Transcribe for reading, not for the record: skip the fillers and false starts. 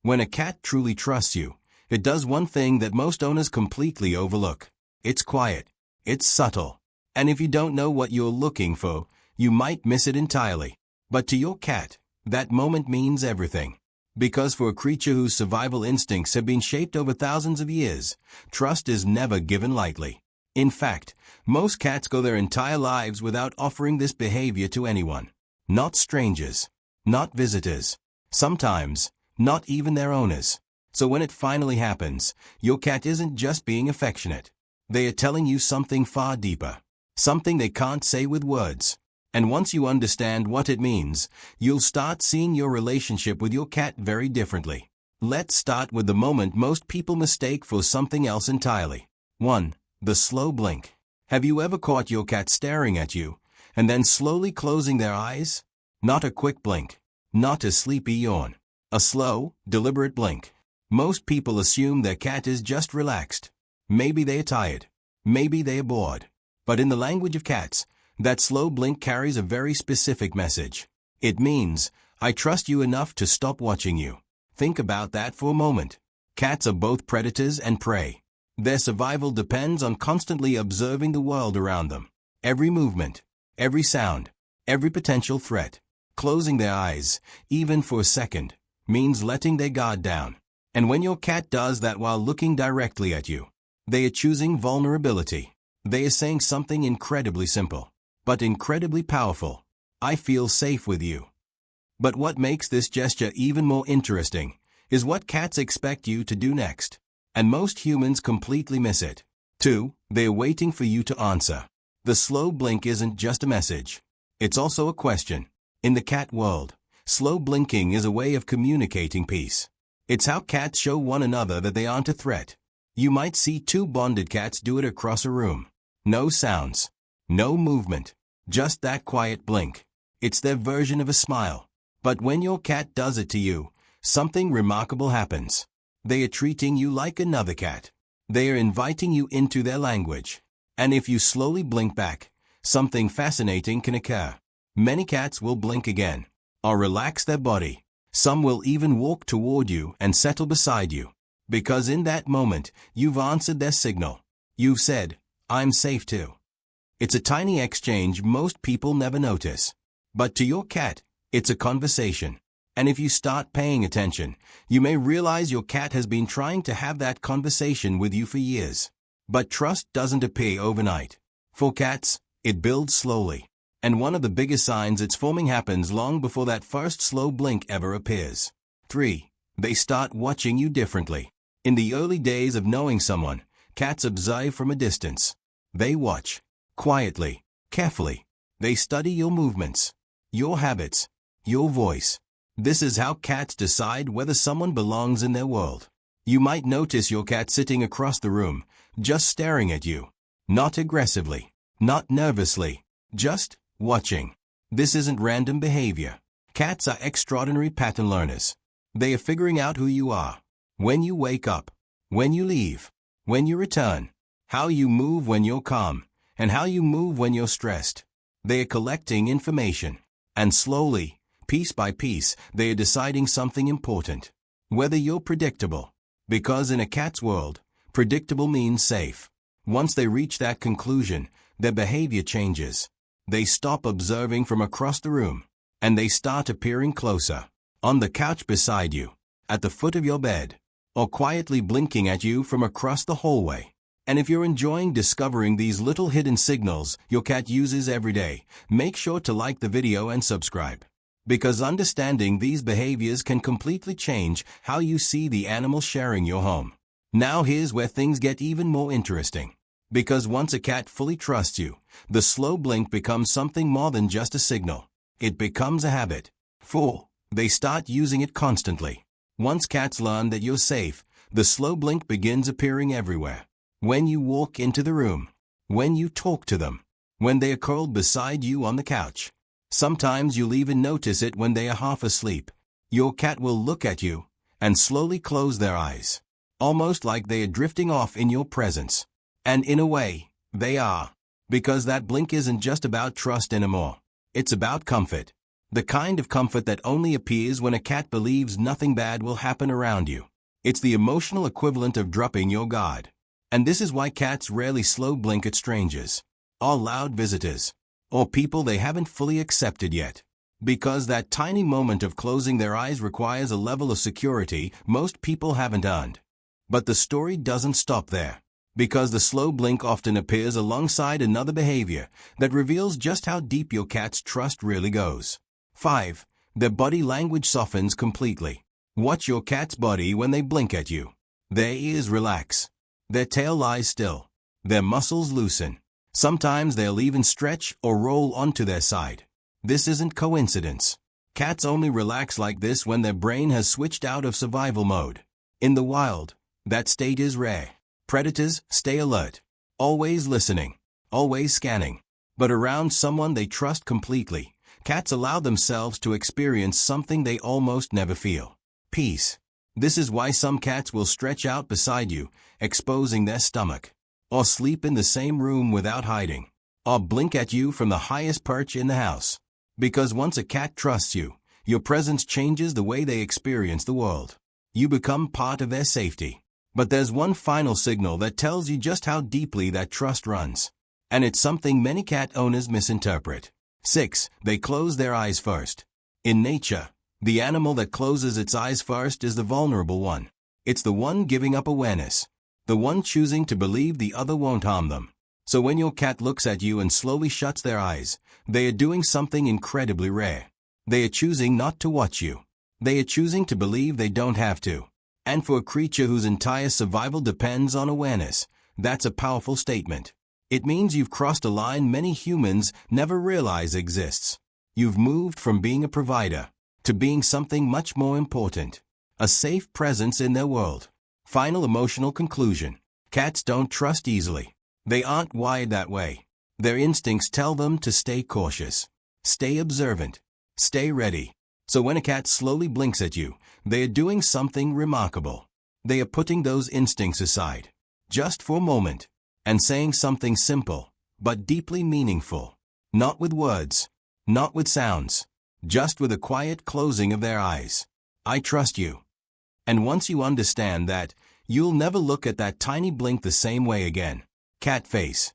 When a cat truly trusts you, it does one thing that most owners completely overlook. It's quiet. It's subtle. And if you don't know what you're looking for, you might miss it entirely. But to your cat, that moment means everything. Because for a creature whose survival instincts have been shaped over thousands of years, trust is never given lightly. In fact, most cats go their entire lives without offering this behavior to anyone. Not strangers. Not visitors. Sometimes, not even their owners. So when it finally happens, your cat isn't just being affectionate. They are telling you something far deeper. Something they can't say with words. And once you understand what it means, you'll start seeing your relationship with your cat very differently. Let's start with the moment most people mistake for something else entirely. 1. The slow blink. Have you ever caught your cat staring at you, and then slowly closing their eyes? Not a quick blink. Not a sleepy yawn. A slow, deliberate blink. Most people assume their cat is just relaxed. Maybe they are tired. Maybe they are bored. But in the language of cats, that slow blink carries a very specific message. It means, I trust you enough to stop watching you. Think about that for a moment. Cats are both predators and prey. Their survival depends on constantly observing the world around them. Every movement, every sound, every potential threat. Closing their eyes, even for a second, means letting their guard down. And when your cat does that while looking directly at you, they are choosing vulnerability. They are saying something incredibly simple, but incredibly powerful. I feel safe with you. But what makes this gesture even more interesting is what cats expect you to do next. And most humans completely miss it. 2. They're waiting for you to answer. The slow blink isn't just a message. It's also a question. In the cat world, slow blinking is a way of communicating peace. It's how cats show one another that they aren't a threat. You might see two bonded cats do it across a room. No sounds. No movement. Just that quiet blink. It's their version of a smile. But when your cat does it to you, something remarkable happens. They are treating you like another cat. They are inviting you into their language. And if you slowly blink back, something fascinating can occur. Many cats will blink again, or relax their body. Some will even walk toward you and settle beside you. Because in that moment, you've answered their signal. You've said, I'm safe too. It's a tiny exchange most people never notice. But to your cat, it's a conversation. And if you start paying attention, you may realize your cat has been trying to have that conversation with you for years. But trust doesn't appear overnight. For cats, it builds slowly. And one of the biggest signs it's forming happens long before that first slow blink ever appears. 3. They start watching you differently. In the early days of knowing someone, cats observe from a distance. They watch. Quietly. Carefully. They study your movements. Your habits. Your voice. This is how cats decide whether someone belongs in their world. You might notice your cat sitting across the room, just staring at you. Not aggressively. Not nervously. Just watching. This isn't random behavior. Cats are extraordinary pattern learners. They are figuring out who you are. When you wake up. When you leave. When you return. How you move when you're calm. And how you move when you're stressed. They are collecting information. And slowly, piece by piece, they are deciding something important. Whether you're predictable. Because in a cat's world, predictable means safe. Once they reach that conclusion, their behavior changes. They stop observing from across the room, and they start appearing closer. On the couch beside you, at the foot of your bed, or quietly blinking at you from across the hallway. And if you're enjoying discovering these little hidden signals your cat uses every day, make sure to like the video and subscribe. Because understanding these behaviors can completely change how you see the animal sharing your home. Now here's where things get even more interesting. Because once a cat fully trusts you, the slow blink becomes something more than just a signal. It becomes a habit. 4. They start using it constantly. Once cats learn that you're safe, the slow blink begins appearing everywhere. When you walk into the room. When you talk to them. When they are curled beside you on the couch. Sometimes you'll even notice it when they are half asleep. Your cat will look at you and slowly close their eyes. Almost like they are drifting off in your presence. And in a way, they are. Because that blink isn't just about trust anymore. It's about comfort. The kind of comfort that only appears when a cat believes nothing bad will happen around you. It's the emotional equivalent of dropping your guard. And this is why cats rarely slow blink at strangers, or loud visitors, or people they haven't fully accepted yet. Because that tiny moment of closing their eyes requires a level of security most people haven't earned. But the story doesn't stop there. Because the slow blink often appears alongside another behavior that reveals just how deep your cat's trust really goes. 5. Their body language softens completely. Watch your cat's body when they blink at you. Their ears relax. Their tail lies still. Their muscles loosen. Sometimes they'll even stretch or roll onto their side. This isn't coincidence. Cats only relax like this when their brain has switched out of survival mode. In the wild, that state is rare. Predators stay alert, always listening, always scanning. But around someone they trust completely, cats allow themselves to experience something they almost never feel: peace. This is why some cats will stretch out beside you, exposing their stomach, or sleep in the same room without hiding, or blink at you from the highest perch in the house. Because once a cat trusts you, your presence changes the way they experience the world. You become part of their safety. But there's one final signal that tells you just how deeply that trust runs. And it's something many cat owners misinterpret. 6. They close their eyes first. In nature, the animal that closes its eyes first is the vulnerable one. It's the one giving up awareness. The one choosing to believe the other won't harm them. So when your cat looks at you and slowly shuts their eyes, they are doing something incredibly rare. They are choosing not to watch you. They are choosing to believe they don't have to. And for a creature whose entire survival depends on awareness, that's a powerful statement. It means you've crossed a line many humans never realize exists. You've moved from being a provider to being something much more important: a safe presence in their world. Final emotional conclusion. Cats don't trust easily. They aren't wired that way. Their instincts tell them to stay cautious, stay observant, stay ready. So when a cat slowly blinks at you, they are doing something remarkable. They are putting those instincts aside, just for a moment, and saying something simple, but deeply meaningful. Not with words, not with sounds, just with a quiet closing of their eyes. I trust you. And once you understand that, you'll never look at that tiny blink the same way again. Cat face.